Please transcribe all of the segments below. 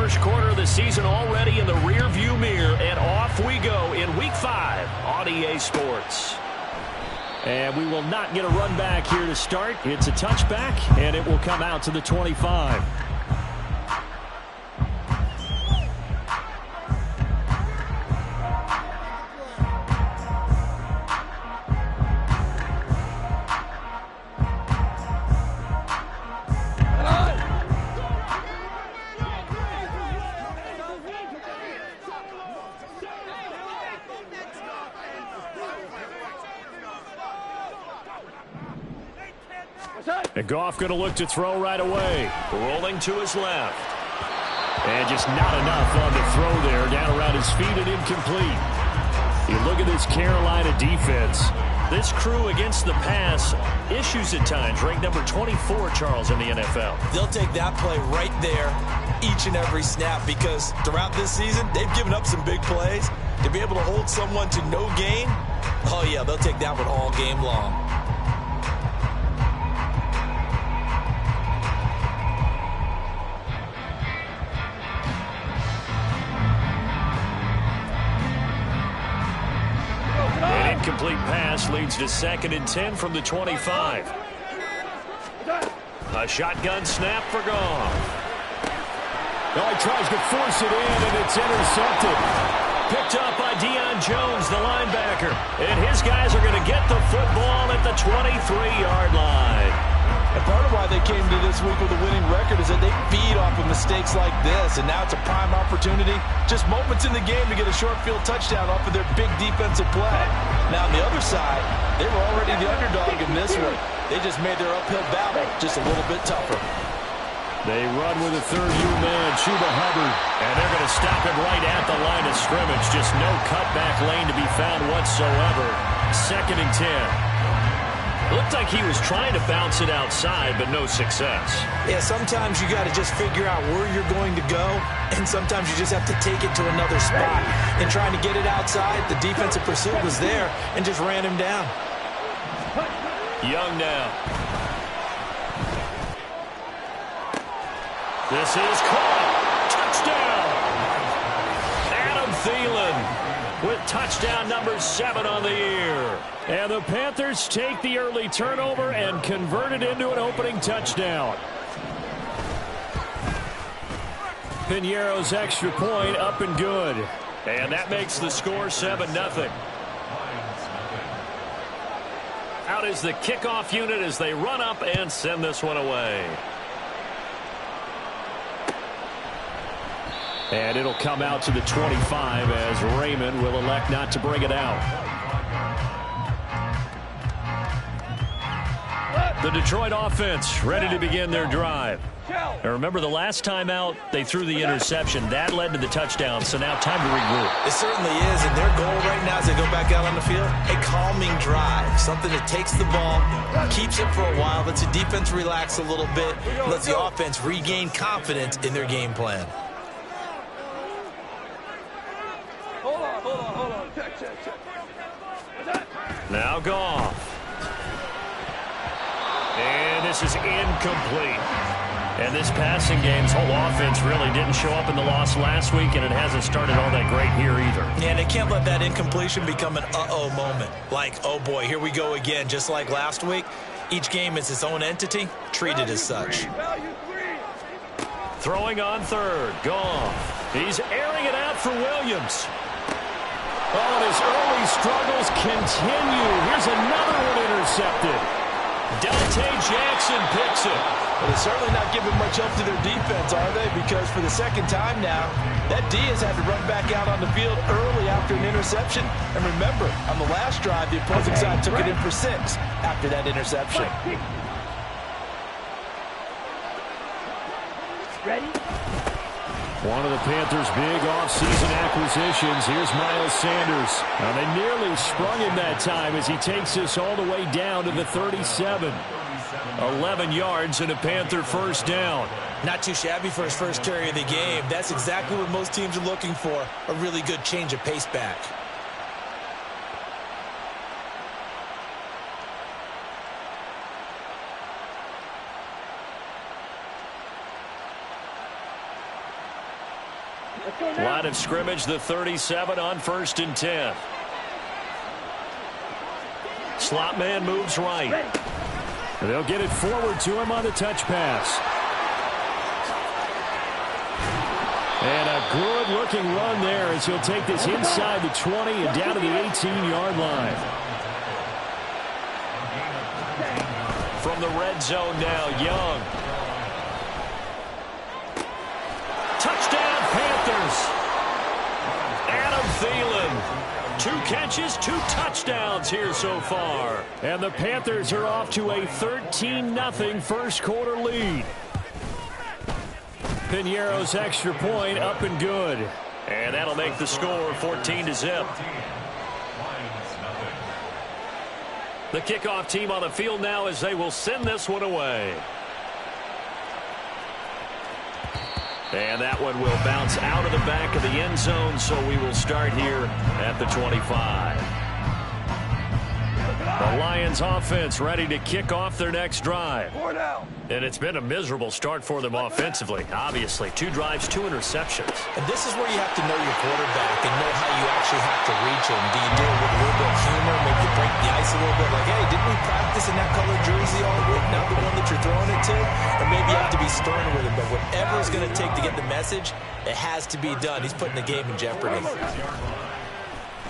First quarter of the season already in the rearview mirror, and off we go in Week 5 on EA Sports. And we will not get a run back here to start. It's a touchback, and it will come out to the 25. And Goff going to look to throw right away. Rolling to his left. And just not enough on the throw there. Down around his feet and incomplete. You look at this Carolina defense. This crew against the pass, issues at times. Ranked number 24, Charles, in the NFL. They'll take that play right there each and every snap because throughout this season, they've given up some big plays. To be able to hold someone to no gain, oh, yeah, they'll take that one all game long. Incomplete pass leads to 2nd and 10 from the 25. A shotgun snap for Goff. Oh, he tries to force it in, and it's intercepted. Picked up by Deion Jones, the linebacker. And his guys are going to get the football at the 23-yard line. And part of why they came to this week with a winning record is that they feed off of mistakes like this, and now it's a prime opportunity. Just moments in the game to get a short field touchdown off of their big defensive play. Now on the other side, they were already the underdog in this one. They just made their uphill battle just a little bit tougher. They run with a third-year man, Chuba Hubbard, and they're going to stop him right at the line of scrimmage. Just no cutback lane to be found whatsoever. 2nd and 10. Looked like he was trying to bounce it outside, but no success. Yeah, sometimes you got to just figure out where you're going to go, and sometimes you just have to take it to another spot. And trying to get it outside, the defensive pursuit was there and just ran him down. Young now. This is caught. Touchdown. Adam Thielen with touchdown number 7 on the year. And the Panthers take the early turnover and convert it into an opening touchdown. Piñeiro's extra point up and good. And that makes the score 7-0. Out is the kickoff unit as they run up and send this one away. And it'll come out to the 25 as Raymond will elect not to bring it out. The Detroit offense ready to begin their drive. Now remember, the last time out, they threw the interception. That led to the touchdown, so now time to regroup. It certainly is, and their goal right now as they go back out on the field, a calming drive, something that takes the ball, keeps it for a while, lets the defense relax a little bit, lets the offense regain confidence in their game plan. Hold on. Check. Now Goff. And this is incomplete. And this passing game's whole offense really didn't show up in the loss last week, and it hasn't started all that great here either. Yeah, and they can't let that incompletion become an uh-oh moment. Like, oh boy, here we go again, just like last week. Each game is its own entity, treated as such. Throwing on third, Goff. He's airing it out for Williams. Oh, and his early struggles continue. Here's another one intercepted. Dante Jackson picks it. Well, they're certainly not giving much help to their defense, are they? Because for the second time now, that D has had to run back out on the field early after an interception. And remember, on the last drive, the opposing side took it in for 6 after that interception. Ready? One of the Panthers' big offseason acquisitions. Here's Miles Sanders. Now, they nearly sprung him that time as he takes this all the way down to the 37. 11 yards and a Panther first down. Not too shabby for his first carry of the game. That's exactly what most teams are looking for, a really good change of pace back. Line of scrimmage, the 37 on 1st and 10. Slot man moves right. They'll get it forward to him on the touch pass. And a good-looking run there as he'll take this inside the 20 and down to the 18-yard line. From the red zone now, Young. Touchdown, Panthers. Adam Thielen. 2 catches, 2 touchdowns here so far. And the Panthers are off to a 13-0 first quarter lead. Piñeiro's extra point up and good. And that'll make the score 14-0. The kickoff team on the field now as they will send this one away. And that one will bounce out of the back of the end zone, so we will start here at the 25. The Lions offense ready to kick off their next drive. And it's been a miserable start for them offensively. Obviously, 2 drives, 2 interceptions. And this is where you have to know your quarterback and know how you actually have to reach him. Do you do it with a little bit of humor, maybe you break the ice a little bit, like, hey, didn't we practice in that colored jersey all week, not the one that you're throwing it to? Or maybe you have to be stern with him, but whatever it's going to take to get the message, it has to be done. He's putting the game in jeopardy.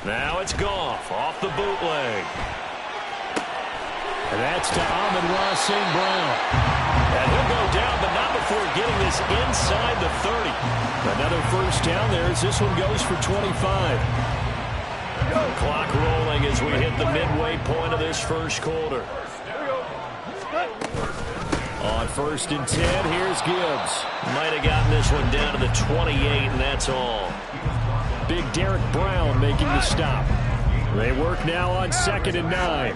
Now it's Goff off the bootleg. And that's to Amon-Ra St. Brown. And he'll go down, but not before getting this inside the 30. Another first down there as this one goes for 25. Clock rolling as we hit the midway point of this first quarter. On 1st and 10, here's Gibbs. Might have gotten this one down to the 28, and that's all. Big Derek Brown making the stop. They work now on 2nd and 9.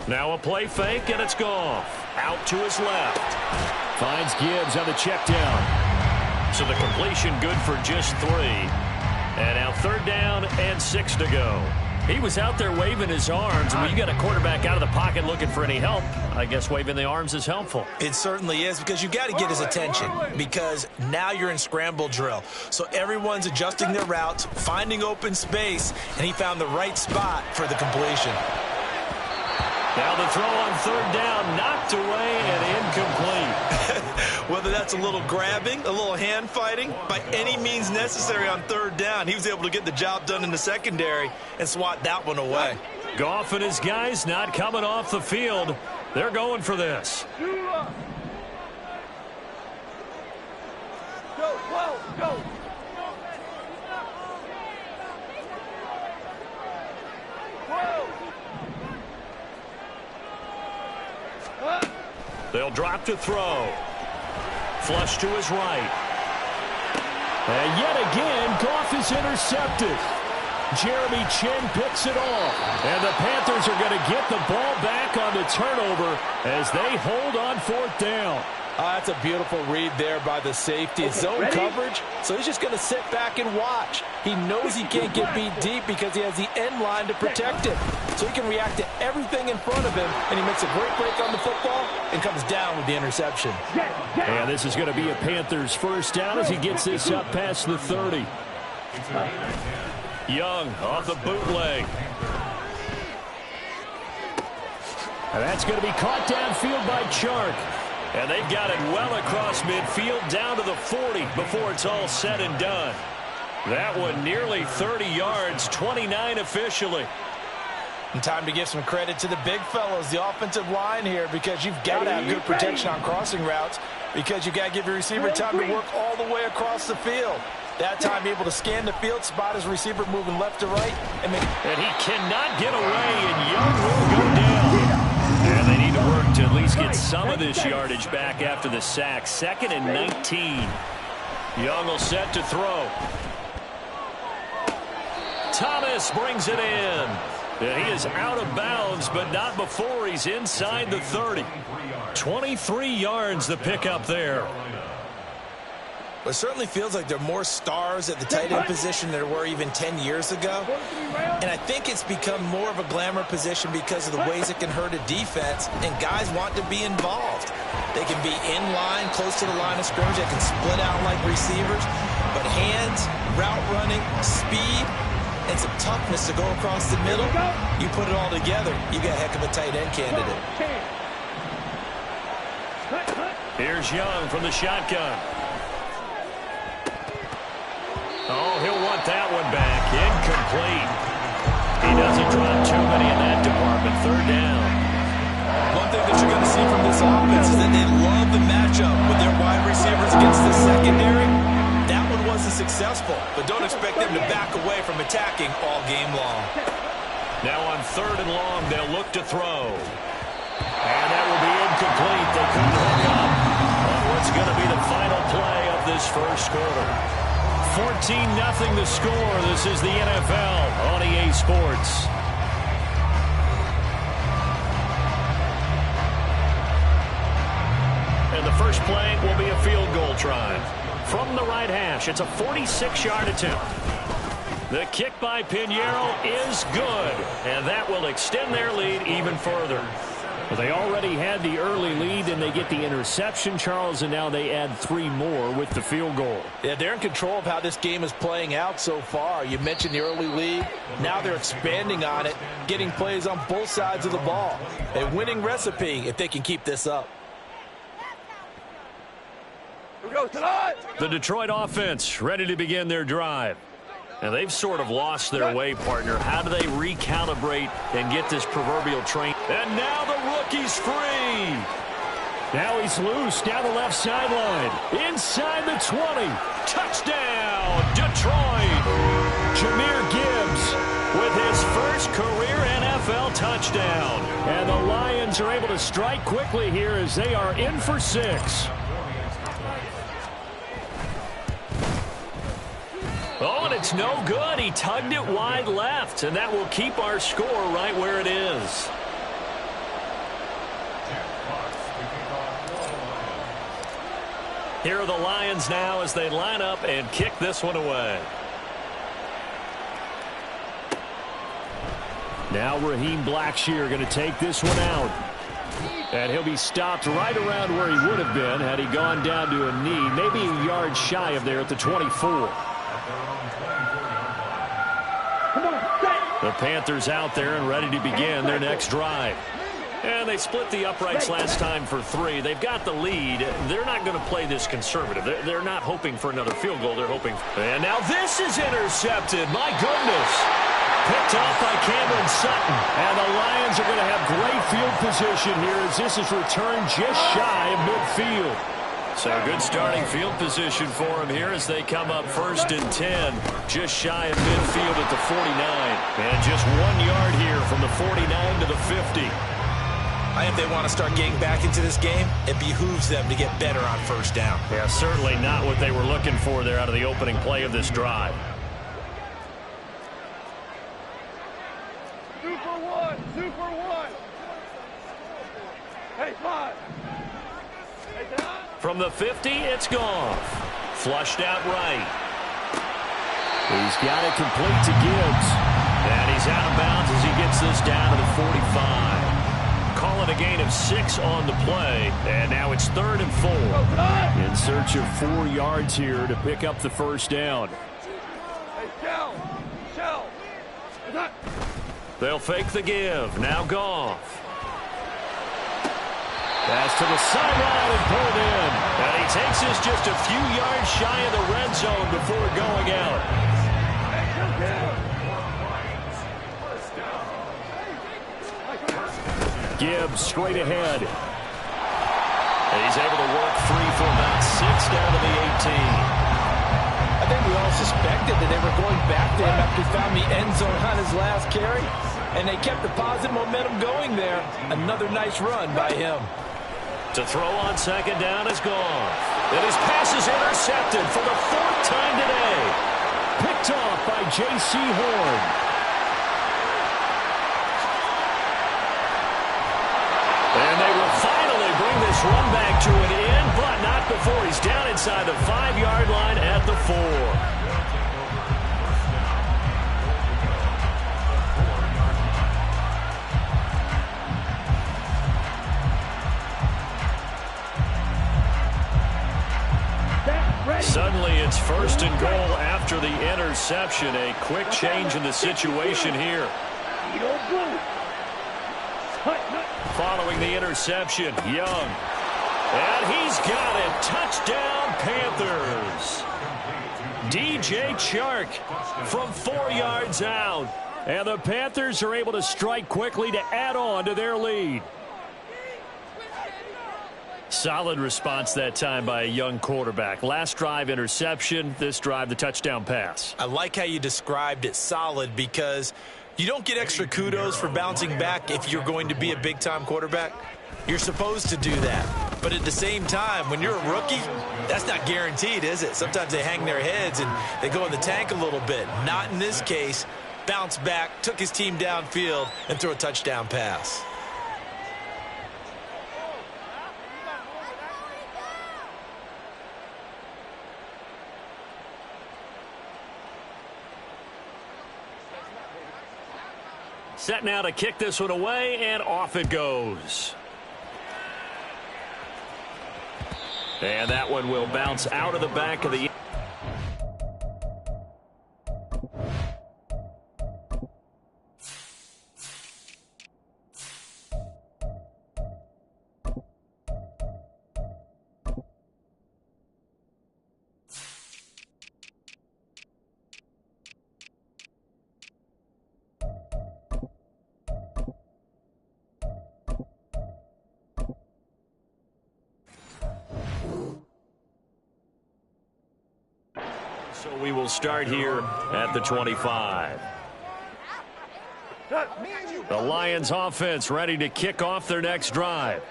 Now a play fake, and it's Goff. Out to his left. Finds Gibbs on the check down. So the completion good for just 3. And now 3rd down and 6 to go. He was out there waving his arms, and when you got a quarterback out of the pocket looking for any help, I guess waving the arms is helpful. It certainly is, because you got to get his attention, because now you're in scramble drill. So everyone's adjusting their routes, finding open space, and he found the right spot for the completion. Now the throw on 3rd down, knocked away and incomplete. Whether that's a little grabbing, a little hand fighting, by any means necessary on 3rd down, he was able to get the job done in the secondary and swat that one away. Goff and his guys not coming off the field. They're going for this. Go. They'll drop to throw. Flush to his right. And yet again, Goff is intercepted. Jeremy Chin picks it off. And the Panthers are going to get the ball back on the turnover as they hold on 4th down. That's a beautiful read there by the safety. It's zone coverage, so he's just going to sit back and watch. He knows he can't get beat deep because he has the end line to protect him. So he can react to everything in front of him, and he makes a great break on the football and comes down with the interception. And this is going to be a Panthers first down as he gets this up past the 30. Young off the bootleg. And that's going to be caught downfield by Chark. And they've got it well across midfield down to the 40 before it's all said and done. That one nearly 30 yards, 29 officially. And time to give some credit to the big fellows, the offensive line here, because you've got to have good protection on crossing routes, because you've got to give your receiver time to work all the way across the field. That time able to scan the field, spot his receiver moving left to right. And he cannot get away, and Young will go down. And they need to work to at least get some of this yardage back after the sack. 2nd and 19. Young will set to throw. Thomas brings it in. And he is out of bounds, but not before he's inside the 30. 23 yards the pickup there. It certainly feels like there are more stars at the tight end position than there were even 10 years ago. And I think it's become more of a glamour position because of the ways it can hurt a defense, and guys want to be involved. They can be in line, close to the line of scrimmage. They can split out like receivers. But hands, route running, speed, and some toughness to go across the middle, you put it all together, you got a heck of a tight end candidate. Here's Young from the shotgun. Oh, he'll want that one back. Incomplete. He doesn't drop too many in that department. Third down. One thing that you're going to see from this offense is that they love the matchup with their wide receivers against the secondary. That one wasn't successful, but don't expect them to back away from attacking all game long. Now on 3rd and long, they'll look to throw. And that will be incomplete. They couldn't hook up on what's going to be the final play of this first quarter. 14-0 the score. This is the NFL on EA Sports. And the first play will be a field goal try. From the right hash, it's a 46-yard attempt. The kick by Pinheiro is good, and that will extend their lead even further. Well, they already had the early lead, and they get the interception, Charles, and now they add 3 more with the field goal. Yeah, they're in control of how this game is playing out so far. You mentioned the early lead. Now they're expanding on it, getting plays on both sides of the ball. A winning recipe if they can keep this up. The Detroit offense ready to begin their drive. Now, they've sort of lost their way, partner. How do they recalibrate and get this proverbial train? And now the rookie's free. Now he's loose down the left sideline. Inside the 20. Touchdown, Detroit. Jahmyr Gibbs with his first career NFL touchdown. And the Lions are able to strike quickly here as they are in for 6. Oh, and it's no good. He tugged it wide left, and that will keep our score right where it is. Here are the Lions now as they line up and kick this one away. Now Raheem Blackshear going to take this one out. And he'll be stopped right around where he would have been had he gone down to a knee, maybe a yard shy of there at the 24. The Panthers out there and ready to begin their next drive. And they split the uprights last time for 3. They've got the lead. They're not going to play this conservative. They're not hoping for another field goal. They're hoping. And now this is intercepted. My goodness. Picked off by Cameron Sutton. And the Lions are going to have great field position here as this is returned just shy of midfield. So good starting field position for them here as they come up 1st and 10. Just shy of midfield at the 49. And just 1 yard here from the 49 to the 50. I think they want to start getting back into this game. It behooves them to get better on 1st down. Yeah, certainly not what they were looking for there out of the opening play of this drive. Super one. Hey, 5. From the 50, it's Goff. Flushed out right. He's got it complete to Gibbs. And he's out of bounds as he gets this down to the 45. Call it a gain of 6 on the play. And now it's 3rd and 4. In search of 4 yards here to pick up the 1st down. Shell. They'll fake the give. Now Goff. Pass to the sideline and pulled in. And he takes this just a few yards shy of the red zone before going out. Gibbs straight ahead. And he's able to work free for about 6 down to the 18. I think we all suspected that they were going back to him after he found the end zone on his last carry. And they kept the positive momentum going there. Another nice run by him. To throw on 2nd down is Goff. And his pass is intercepted for the 4th time today. Picked off by J.C. Horn. And they will finally bring this swung back to an end, but not before he's down inside the 5-yard line at the 4. Suddenly it's 1st and goal after the interception. A quick change in the situation here. Following the interception, Young. And he's got it. Touchdown, Panthers. DJ Chark from 4 yards out. And the Panthers are able to strike quickly to add on to their lead. Solid response that time by a young quarterback. Last drive, interception. This drive, the touchdown pass. I like how you described it, solid, because you don't get extra kudos for bouncing back if you're going to be a big-time quarterback. You're supposed to do that. But at the same time, when you're a rookie, that's not guaranteed, is it? Sometimes they hang their heads and they go in the tank a little bit. Not in this case. Bounce back, took his team downfield, and threw a touchdown pass. Set now to kick this one away, and off it goes. And that one will bounce out of the back of the... So we will start here at the 25. The Lions offense ready to kick off their next drive.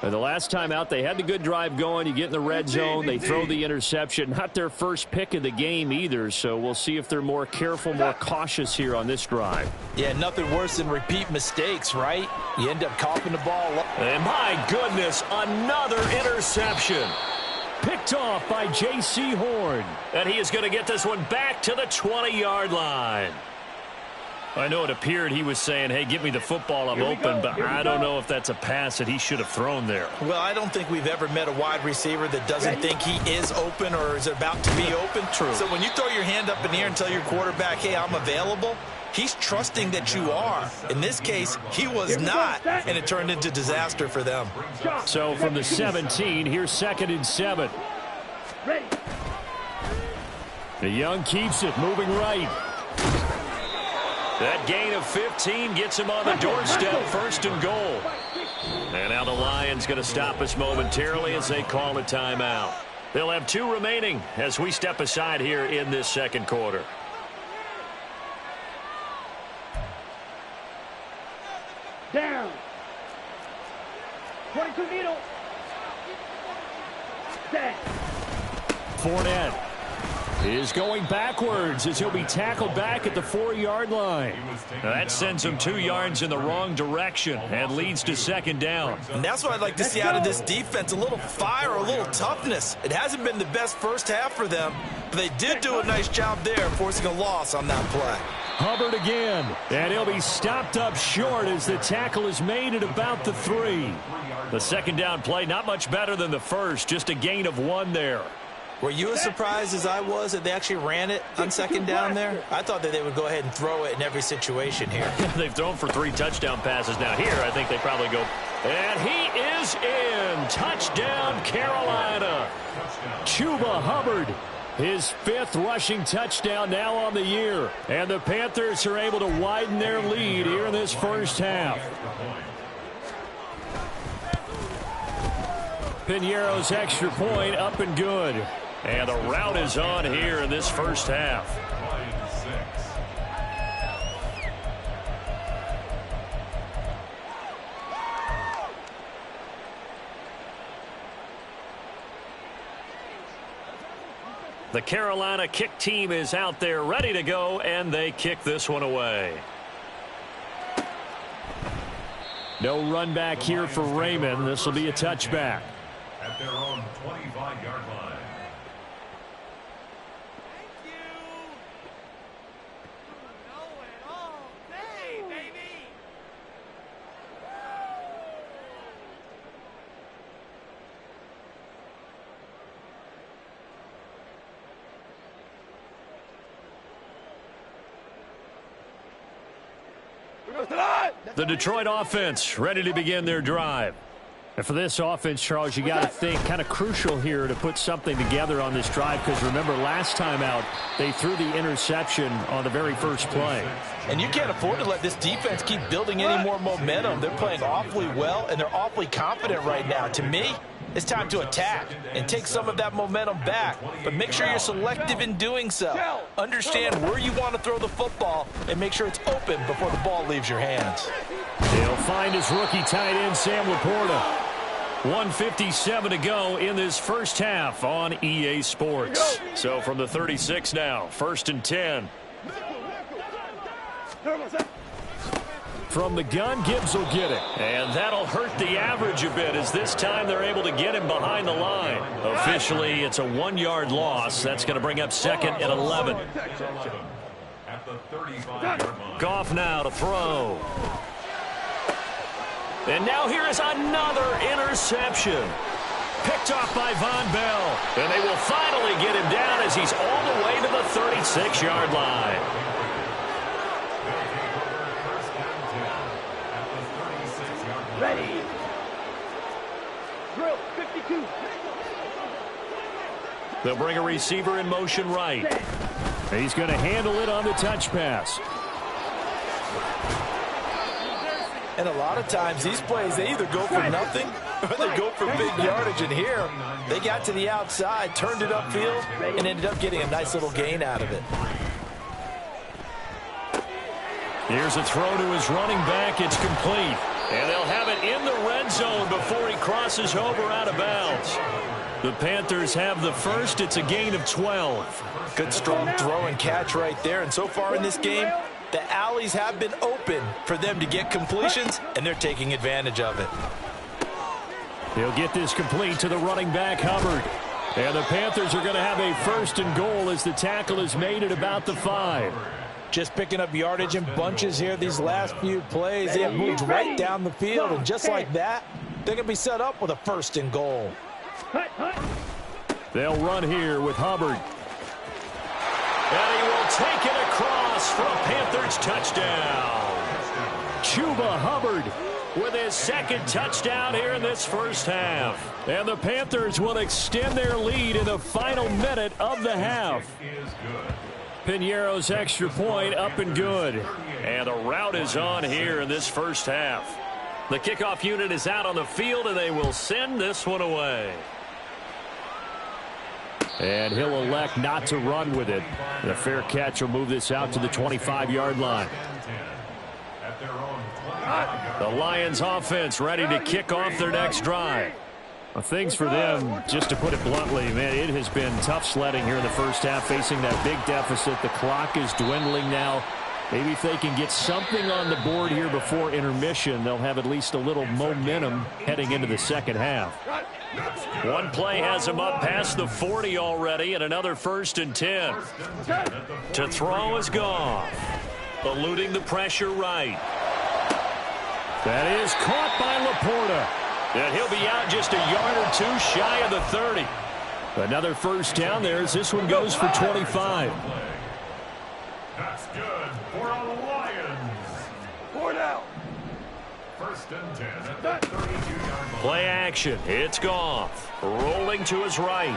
And the last time out, they had the good drive going. You get in the red zone, they throw the interception. Not their first pick of the game either, so we'll see if they're more careful, more cautious here on this drive. Yeah, nothing worse than repeat mistakes, right? You end up coughing the ball up. And my goodness, another interception. Picked off by J.C. Horn. And he is going to get this one back to the 20-yard line. I know it appeared he was saying, hey, give me the football, I'm open, but I don't know if that's a pass that he should have thrown there. Well, I don't think we've ever met a wide receiver that doesn't think he is open or is about to be open. True. So when you throw your hand up in the air and tell your quarterback, hey, I'm available, he's trusting that you are. In this case, he was not, and it turned into disaster for them. So from the 17, here's 2nd and 7. The Young keeps it, moving right. That gain of 15 gets him on the doorstep, 1st and goal. And now the Lions going to stop us momentarily as they call a timeout. They'll have 2 remaining as we step aside here in this 2nd quarter. Down. 22 needle. Set. Fournette is going backwards as he'll be tackled back at the 4-yard line. Now that sends him 2 yards in the wrong direction and leads to 2nd down. And that's what I'd like to see out of this defense, a little fire, a little toughness. It hasn't been the best first half for them, but they did do a nice job there, forcing a loss on that play. Hubbard again, and he'll be stopped up short as the tackle is made at about the 3. The 2nd down play, not much better than the first, just a gain of 1 there. Were you as surprised as I was that they actually ran it on 2nd down there? I thought that they would go ahead and throw it in every situation here. They've thrown for 3 touchdown passes now. Here, I think they probably go. And he is in. Touchdown, Carolina. Chuba Hubbard, his 5th rushing touchdown now on the year. And the Panthers are able to widen their lead here in this first half. Piñeiro's extra point up and good. And the route is on here in this first half. The Carolina kick team is out there ready to go, and they kick this one away. No run back here for Raymond. This will be a touchback. at their own 25-yard line. The Detroit offense ready to begin their drive. And for this offense, Charles, you got to think kind of crucial here to put something together on this drive, because remember last time out they threw the interception on the very first play. And you can't afford to let this defense keep building any more momentum. They're playing awfully well, and they're awfully confident right now. To me, it's time to attack and take some of that momentum back. But make sure you're selective in doing so. Understand where you want to throw the football and make sure it's open before the ball leaves your hands. He'll find his rookie tight end, Sam Laporta. 1:57 to go in this first half on EA Sports. So from the 36 now, 1st and 10. From the gun, Gibbs will get it. And that'll hurt the average a bit, as this time they're able to get him behind the line. Officially, it's a 1-yard loss. That's going to bring up 2nd and 11. Goff now to throw. And now here is another interception. Picked off by Von Bell. And they will finally get him down as he's all the way to the 36-yard line. Ready. Drill 52. They'll bring a receiver in motion right. He's going to handle it on the touch pass. And a lot of times these plays, they either go for nothing or they go for big yardage. And here, they got to the outside, turned it upfield, and ended up getting a nice little gain out of it. Here's a throw to his running back. It's complete. And they'll have it in the red zone before he crosses over out of bounds. The Panthers have the first. It's a gain of 12. Good strong throw and catch right there. And so far in this game, the alleys have been open for them to get completions, and they're taking advantage of it. He'll get this complete to the running back, Hubbard. And the Panthers are going to have a 1st and goal as the tackle is made at about the 5. Just picking up yardage in bunches here these last few plays. They have moved right down the field, and just like that, they're going to be set up with a 1st and goal. They'll run here with Hubbard. And he will take it across for a Panthers touchdown. Chuba Hubbard with his 2nd touchdown here in this first half. And the Panthers will extend their lead in the final minute of the half. Piñeiro's extra point up and good. And the route is on here in this first half. The kickoff unit is out on the field, and they will send this one away. And he'll elect not to run with it. The fair catch will move this out to the 25-yard line. The Lions offense ready to kick off their next drive. Well, things for them, just to put it bluntly, man, it has been tough sledding here in the first half, facing that big deficit. The clock is dwindling now. Maybe if they can get something on the board here before intermission, they'll have at least a little momentum heading into the second half. One play has him up past the 40 already, and another 1st and 10. To throw is Goff, eluding the pressure right. That is caught by Laporta. And he'll be out just a yard or two shy of the 30. Another first down there as this one goes for 25. That's good for a Lions. 4 down. 1st and 10 at the 32-yard line. Play action. It's Goff. Rolling to his right.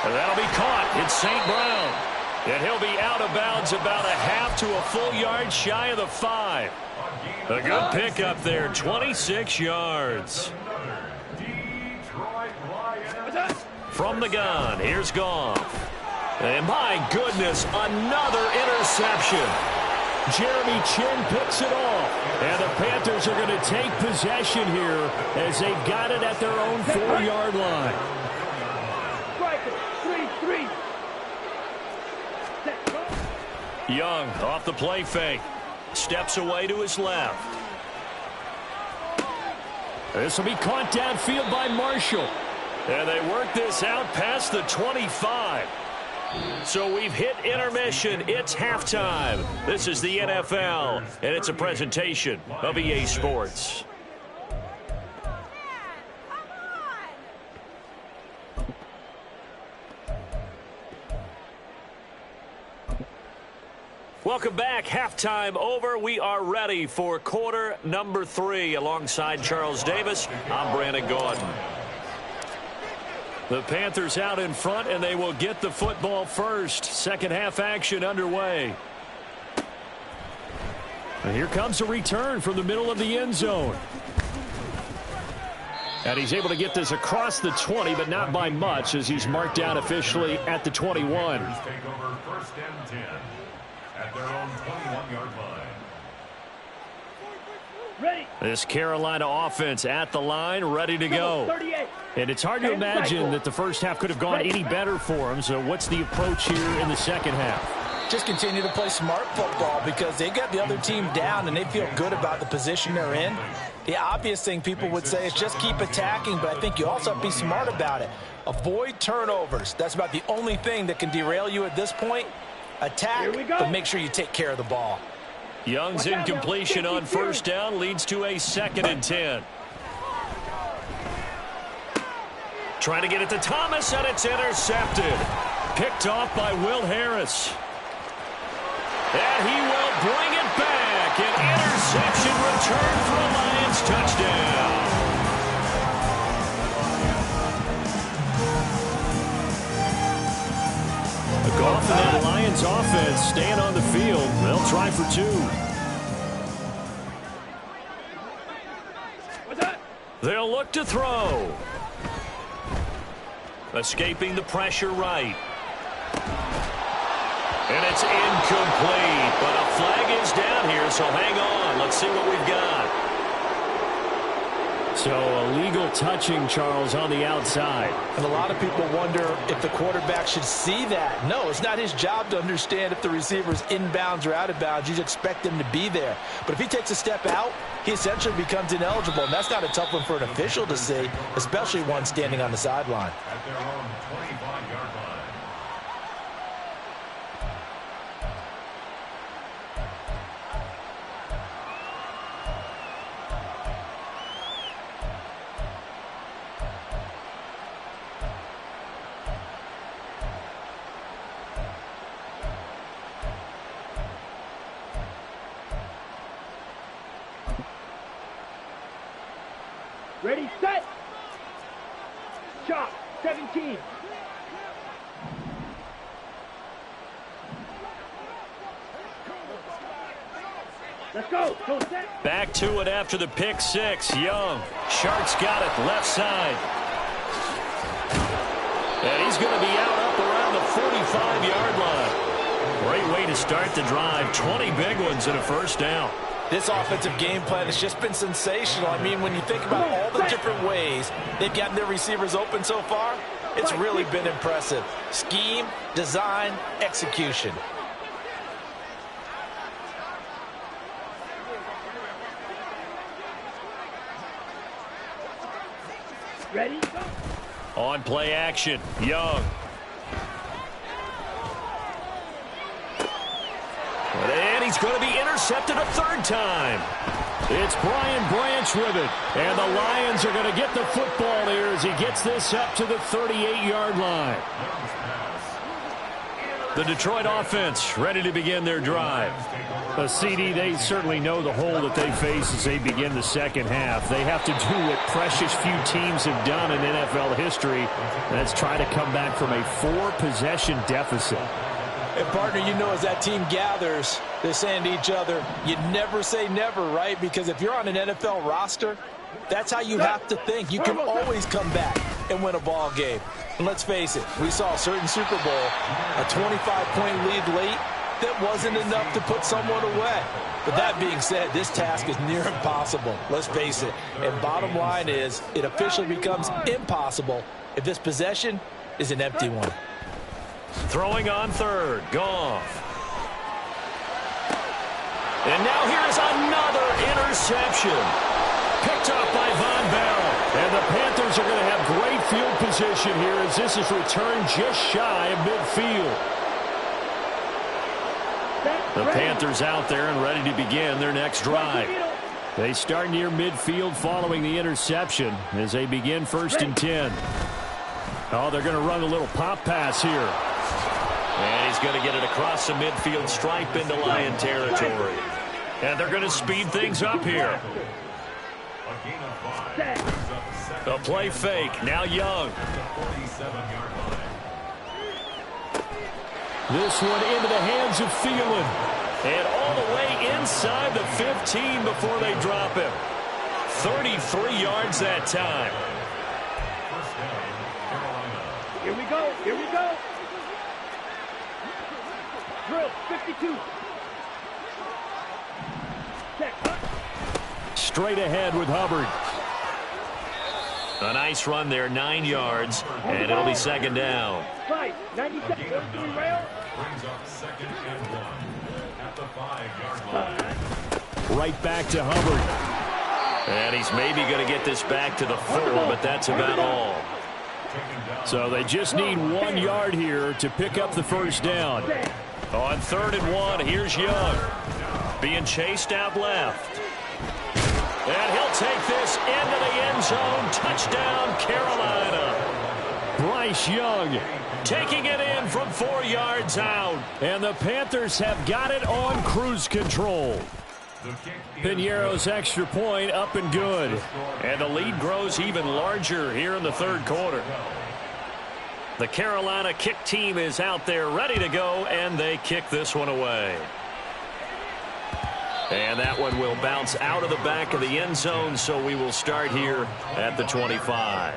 And that'll be caught. It's St. Brown. And he'll be out of bounds about a half to a full yard shy of the 5. A good pickup there, 26 yards. From the gun, here's Goff. And my goodness, another interception. Jeremy Chin picks it off. And the Panthers are going to take possession here as they've got it at their own 4-yard line. Young off the play fake. Steps away to his left. This will be caught downfield by Marshall. And they work this out past the 25. So we've hit intermission. It's halftime. This is the NFL, and it's a presentation of EA Sports. Welcome back. Halftime over. We are ready for quarter number 3. Alongside Charles Davis, I'm Brandon Gaudin. The Panthers out in front, and they will get the football first. Second half action underway. And here comes a return from the middle of the end zone. And he's able to get this across the 20, but not by much, as he's marked down officially at the 21. Take over first and 10 at their own 21-yard line. Ready. This Carolina offense at the line, ready to go. 38. And it's hard to imagine that the first half could have gone any better for them. So what's the approach here in the second half? Just continue to play smart football because they got the other team down and they feel good about the position they're in. The obvious thing people would say is just keep attacking, but I think you also have to be smart about it. Avoid turnovers. That's about the only thing that can derail you at this point. Attack, but make sure you take care of the ball. Young's incompletion on first down leads to a 2nd and 10. Trying to get it to Thomas, and it's intercepted. Picked off by Will Harris. And he will bring it back. An interception return for a Lions touchdown. Goff and that Lions offense staying on the field. They'll try for 2. They'll look to throw. Escaping the pressure right. And it's incomplete. But a flag is down here, so hang on. Let's see what we've got. So a legal touching, Charles, on the outside. And a lot of people wonder if the quarterback should see that. No, it's not his job to understand if the receiver's inbounds or out of bounds. You just expect him to be there. But if he takes a step out, he essentially becomes ineligible. And that's not a tough one for an official to see, especially one standing on the sideline. At their own 25-yard line. Ready, set. Shot, 17. Let's go. Go set. Back to it after the pick 6. Young. Shark's got it left side. And he's going to be out up around the 45-yard line. Great way to start the drive. 20 big ones and a first down. This offensive game plan has just been sensational. I mean, when you think about all the different ways they've gotten their receivers open so far, it's really been impressive. Scheme, design, execution. Ready, go. On play action, Young. And he's going to be intercepted a 3rd time. It's Brian Branch with it. And the Lions are going to get the football here as he gets this up to the 38-yard line. The Detroit offense ready to begin their drive. CD, they certainly know the hole that they face as they begin the second half. They have to do what precious few teams have done in NFL history. And that's try to come back from a 4-possession deficit. And, partner, you know, as that team gathers, they're saying to each other, you never say never, right? Because if you're on an NFL roster, that's how you have to think. You can always come back and win a ball game. And let's face it, we saw a certain Super Bowl, a 25-point lead late, that wasn't enough to put someone away. But that being said, this task is near impossible. Let's face it. And bottom line is, it officially becomes impossible if this possession is an empty one. Throwing on 3rd, Goff. And now here's another interception. Picked up by Von Bell. Panthers are going to have great field position here as this is returned just shy of midfield. The Panthers out there and ready to begin their next drive. They start near midfield following the interception as they begin 1st and 10. Oh, they're going to run a little pop pass here. And he's going to get it across the midfield stripe into Lion territory. And they're going to speed things up here. A play fake. Now Young. This one into the hands of Thielen. And all the way inside the 15 before they drop him. 33 yards that time. Here we go. Here we go. Drill 52. Check. Straight ahead with Hubbard. A nice run there, 9 yards, and it'll be 2nd down. 97. Rail. Brings up 2nd and 1 at the 5-yard line. Right back to Hubbard. And he's maybe going to get this back to the 4, but that's about all. So they just need 1 yard here to pick up the 1st down. On 3rd and 1, here's Young. Being chased out left. And he'll take this into the end zone. Touchdown, Carolina. Bryce Young taking it in from 4 yards out. And the Panthers have got it on cruise control. Piñeiro's extra point up and good. And the lead grows even larger here in the 3rd quarter. The Carolina kick team is out there ready to go, and they kick this one away. And that one will bounce out of the back of the end zone, so we will start here at the 25.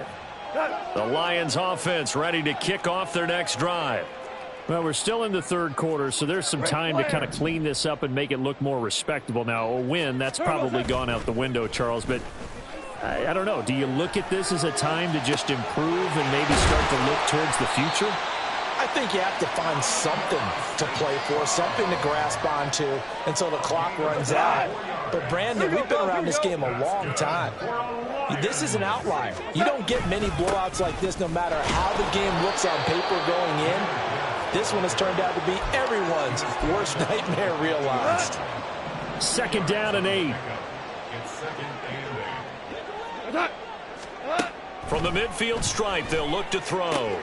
The Lions offense ready to kick off their next drive. Well, we're still in the 3rd quarter, so there's some time to kind of clean this up and make it look more respectable. Now, a win, that's probably gone out the window, Charles, but I don't know. Do you look at this as a time to just improve and maybe start to look towards the future? I think you have to find something to play for, something to grasp onto until the clock runs out. But, Brandon, we've been around this game a long time. This is an outlier. You don't get many blowouts like this no matter how the game looks on paper going in. This one has turned out to be everyone's worst nightmare realized. 2nd down and 8. From the midfield stripe, they'll look to throw.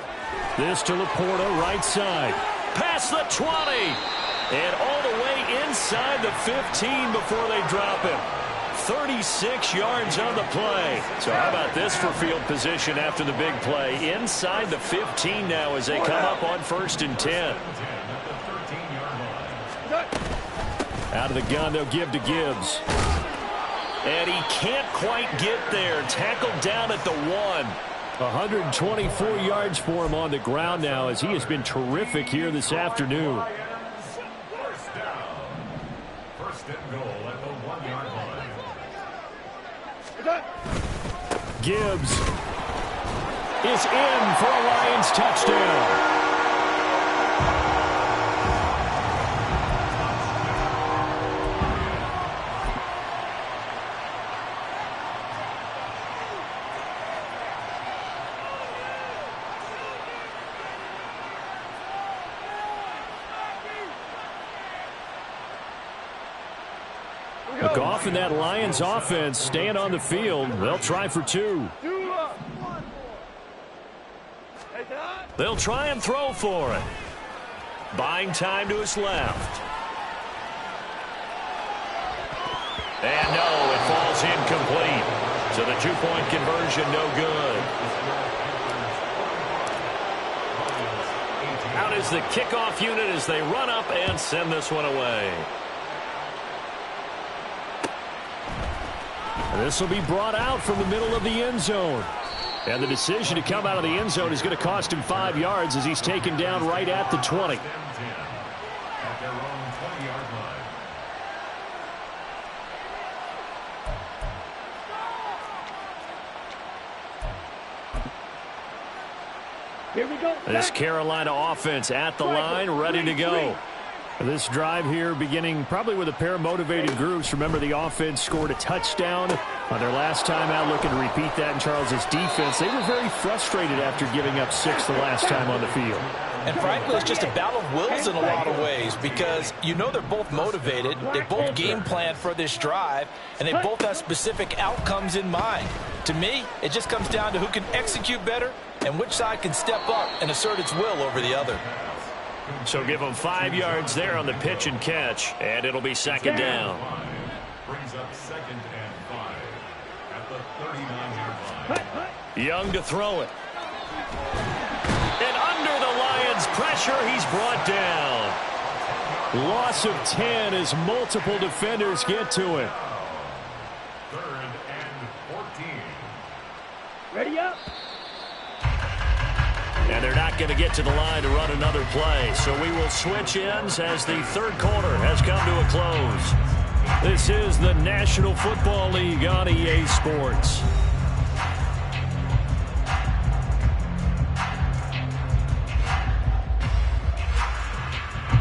This to Laporta, right side. Past the 20. And all the way inside the 15 before they drop him. 36 yards on the play. So how about this for field position after the big play? Inside the 15 now as they come up on 1st and 10. Out of the gun, they'll give to Gibbs. And he can't quite get there. Tackled down at the 1. 124 yards for him on the ground now as he has been terrific here this afternoon. 1st and goal at the 1-yard line. Gibbs is in for a Lions touchdown. Goff and that Lions offense staying on the field. They'll try for 2. They'll try and throw for it. Buying time to his left. And no, it falls incomplete. So the 2-point conversion no good. Out is the kickoff unit as they run up and send this one away. This will be brought out from the middle of the end zone. And the decision to come out of the end zone is going to cost him 5 yards as he's taken down right at the 20. At their own 20-yard line. Here we go. This Carolina offense at the line, ready to go. This drive here beginning probably with a pair of motivated groups. Remember, the offense scored a touchdown On their last time out, looking to repeat that in Charles's defense, they were very frustrated after giving up 6 the last time on the field. And frankly, it's just a battle of wills in a lot of ways because you know they're both motivated, they both game plan for this drive, and they both have specific outcomes in mind. To me, it just comes down to who can execute better and which side can step up and assert its will over the other. So give them 5 yards there on the pitch and catch, and it'll be second down. Brings up 2nd and 5 at the 39-yard line. Young to throw it. And under the Lions' pressure, he's brought down. Loss of 10 as multiple defenders get to him. 3rd and 14. Ready up. And they're not going to get to the line to run another play. So we will switch ends as the third quarter has come to a close. This is the National Football League on EA Sports.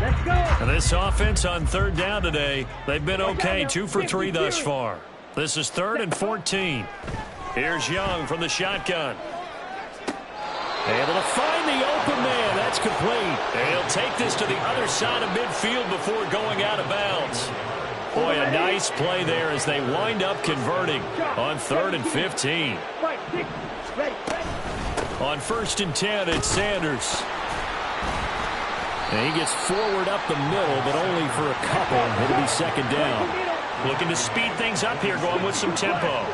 Let's go. And this offense on third down today, they've been okay, 2 for 3 thus far. This is 3rd and 14. Here's Young from the shotgun. Able to find the open man. That's complete. And he'll take this to the other side of midfield before going out of bounds. Boy, a nice play there as they wind up converting on 3rd and 15. Ready. On 1st and 10, it's Sanders. And he gets forward up the middle, but only for a couple. It'll be second down. Looking to speed things up here, going with some tempo.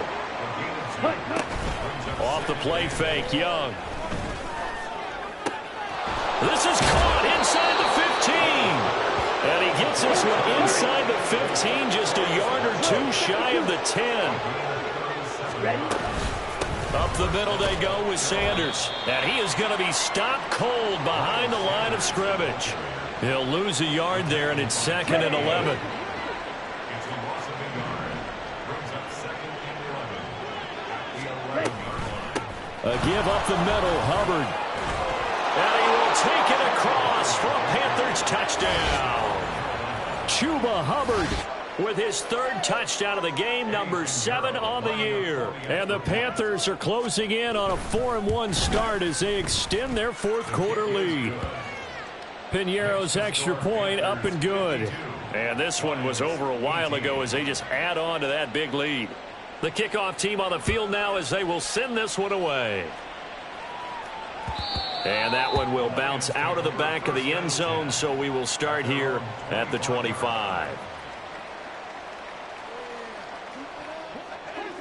Off the play fake, Young. This is caught inside the 15. And he gets this one inside the 15, just a yard or 2 shy of the 10. Up the middle they go with Sanders. And he is going to be stopped cold behind the line of scrimmage. He'll lose a yard there, and it's 2nd and 11. A give up the middle, Hubbard. And he will take it across for a Panthers touchdown. Chuba Hubbard with his 3rd touchdown of the game, number 7 on the year. And the Panthers are closing in on a 4-1 start as they extend their 4th quarter lead. Piñeiro's extra point up and good. And this one was over a while ago as they just add on to that big lead. The kickoff team on the field now as they will send this one away. And that one will bounce out of the back of the end zone, so we will start here at the 25.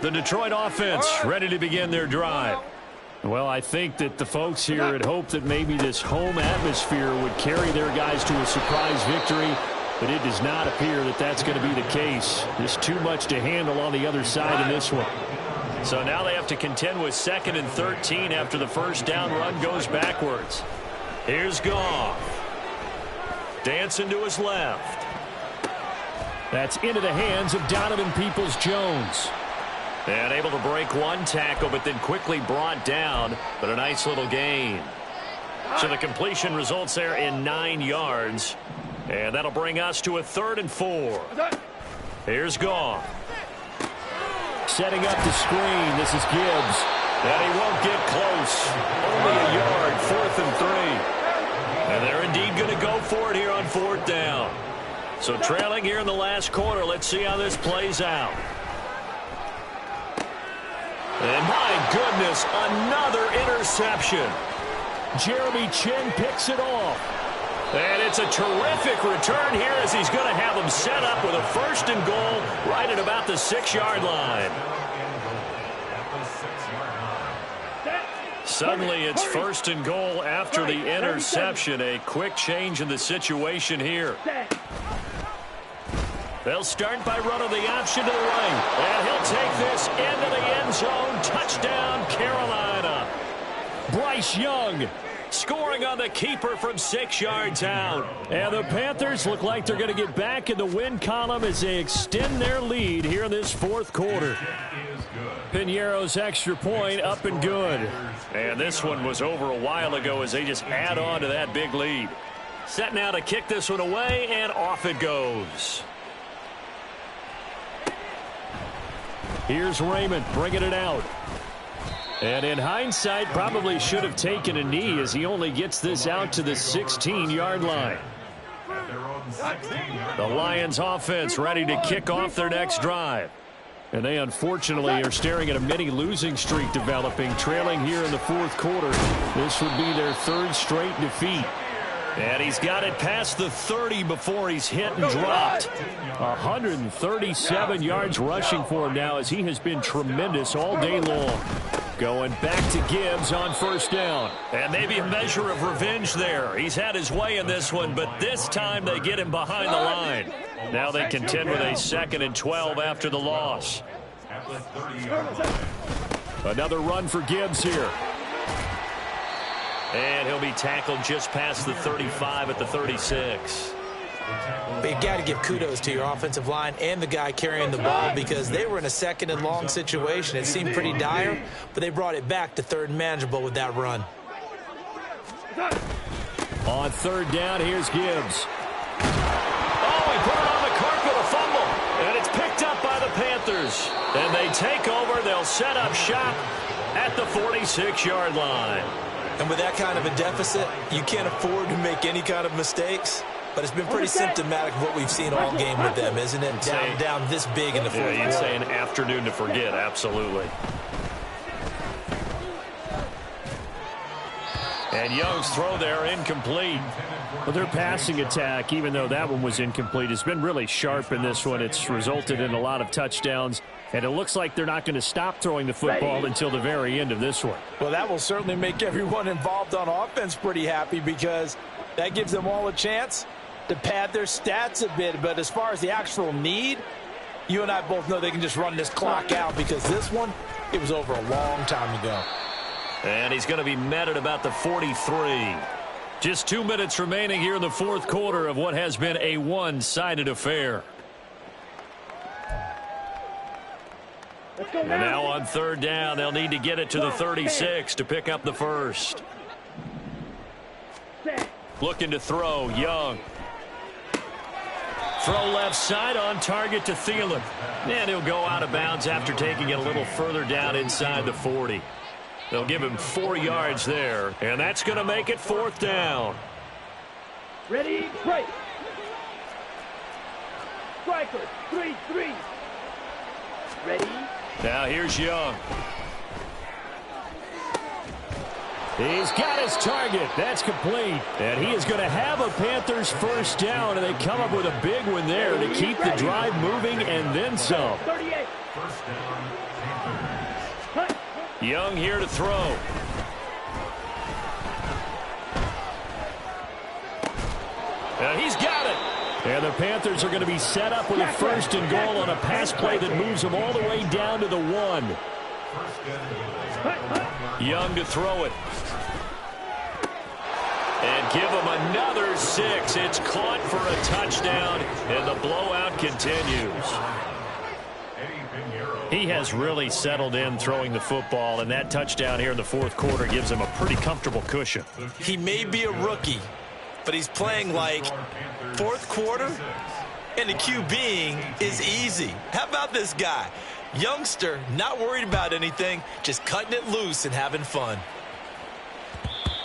The Detroit offense ready to begin their drive. Well, I think that the folks here had hoped that maybe this home atmosphere would carry their guys to a surprise victory, but it does not appear that that's going to be the case. There's too much to handle on the other side in this one. So now they have to contend with 2nd and 13 after the first down run goes backwards. Here's Goff. Dancing to his left. That's into the hands of Donovan Peoples-Jones. And able to break one tackle, but then quickly brought down. But a nice little gain. So the completion results there in 9 yards. And that'll bring us to a 3rd and 4. Here's Goff. Setting up the screen. This is Gibbs. And he won't get close. Only a yard, 4th and 3. And they're indeed going to go for it here on 4th down. So trailing here in the last quarter. Let's see how this plays out. And my goodness, another interception. Jeremy Chin picks it off. And it's a terrific return here as he's going to have them set up with a 1st and goal right at about the 6-yard line. Suddenly it's 1st and goal after the interception. A quick change in the situation here. They'll start by running the option to the right. And he'll take this into the end zone. Touchdown, Carolina. Bryce Young scoring on the keeper from 6 yards out. And the Panthers look like they're going to get back in the win column as they extend their lead here in this 4th quarter. Piñeiro's extra point up and good. And this one was over a while ago as they just add on to that big lead. Set now to kick this one away, and off it goes. Here's Raymond bringing it out. And in hindsight, probably should have taken a knee as he only gets this out to the 16-yard line. The Lions offense ready to kick off their next drive. And they unfortunately are staring at a mini losing streak developing, trailing here in the fourth quarter. This would be their third straight defeat. And he's got it past the 30 before he's hit and dropped. 137 yards rushing for him now as he has been tremendous all day long. Going back to Gibbs on first down. And maybe a measure of revenge there. He's had his way in this one, but this time they get him behind the line. Now they contend with a 2nd and 12 after the loss. Another run for Gibbs here. And he'll be tackled just past the 35 at the 36. But you got to give kudos to your offensive line and the guy carrying the ball because they were in a 2nd and long situation. It seemed pretty dire, but they brought it back to 3rd and manageable with that run. On 3rd down, here's Gibbs. Oh, he put it on the carpet, a fumble. And it's picked up by the Panthers. And they take over. They'll set up shop at the 46-yard line. And with that kind of a deficit, you can't afford to make any kind of mistakes. But it's been pretty symptomatic of what we've seen all game with them, isn't it? Down this big in the fourth quarter. You'd say an afternoon to forget, absolutely. And Young's throw there incomplete. Well, their passing attack, even though that one was incomplete, has been really sharp in this one. It's resulted in a lot of touchdowns. And it looks like they're not going to stop throwing the football until the very end of this one. Well, that will certainly make everyone involved on offense pretty happy because that gives them all a chance to pad their stats a bit. But as far as the actual need, you and I both know they can just run this clock out because this one, it was over a long time ago. And he's going to be met at about the 43. Just 2 minutes remaining here in the fourth quarter of what has been a one-sided affair. And now on 3rd down, they'll need to get it to the 36 to pick up the first. Looking to throw, Young. Throw left side on target to Thielen. And he'll go out of bounds after taking it a little further down inside the 40. They'll give him 4 yards there, and that's going to make it 4th down. Ready, break. Striker, 3-3. Ready. Now here's Young. He's got his target. That's complete. And he is going to have a Panthers first down, and they come up with a big one there to keep the drive moving and then some. 38. Young here to throw. And he's got it. And the Panthers are going to be set up with a 1st and goal on a pass play that moves them all the way down to the 1. Young to throw it. And give him another 6. It's caught for a touchdown, and the blowout continues. He has really settled in throwing the football, and that touchdown here in the fourth quarter gives him a pretty comfortable cushion. He may be a rookie, but he's playing like fourth quarter, and the QBing is easy. How about this guy? Youngster, not worried about anything, just cutting it loose and having fun.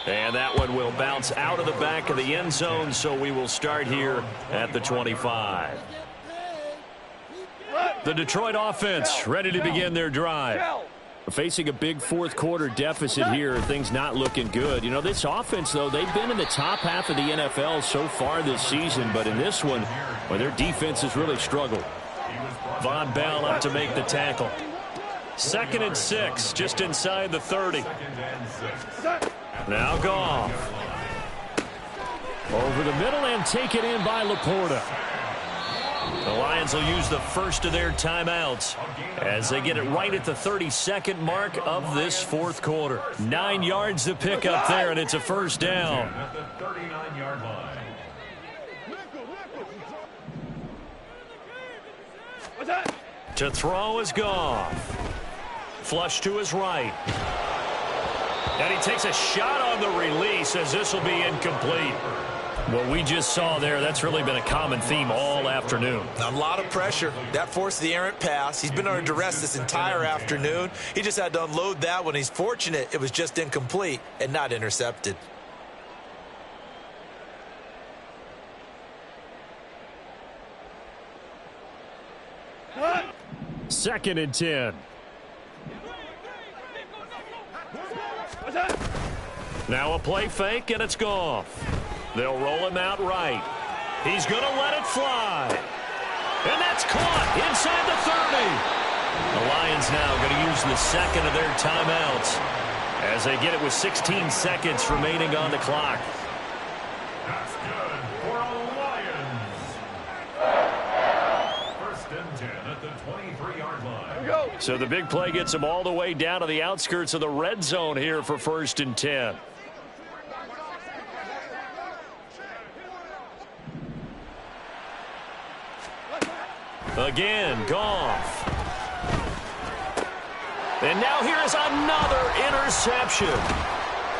And that one will bounce out of the back of the end zone, so we will start here at the 25. The Detroit offense ready to begin their drive. Facing a big fourth quarter deficit here, things not looking good. You know, this offense, though, they've been in the top half of the NFL so far this season, but in this one, well, their defense has really struggled. Von Bell up to make the tackle. 2nd and 6, just inside the 30. Now Goff. Over the middle and take it in by Laporta. The Lions will use the first of their timeouts as they get it right at the 32nd mark of this fourth quarter. 9 yards to pick up there, and it's a first down. At the 39-yard line. To throw is Goff. Flush to his right. And he takes a shot on the release as this will be incomplete. What we just saw there, that's really been a common theme all afternoon. A lot of pressure. That forced the errant pass. He's been under duress this entire afternoon. He just had to unload that one. He's fortunate it was just incomplete and not intercepted. Second and 10. Now a play fake, and it's Goff. They'll roll him out right. He's going to let it fly. And that's caught inside the 30. The Lions now going to use the second of their timeouts as they get it with 16 seconds remaining on the clock. That's good for a Lions. First and 10 at the 23-yard line. So the big play gets them all the way down to the outskirts of the red zone here for first and 10. Again, Goff. And now here is another interception.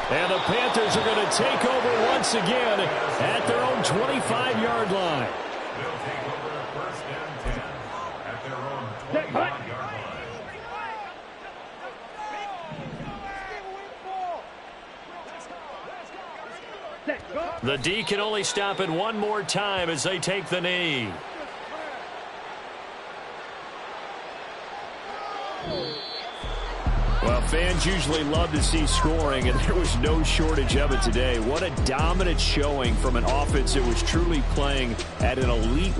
And the Panthers are going to take over once again at their own 25-yard line. They'll take over first and 10 at their own 25-yard line. The D can only stop it one more time as they take the knee. Well, fans usually love to see scoring, and there was no shortage of it today. What a dominant showing from an offense that was truly playing at an elite level.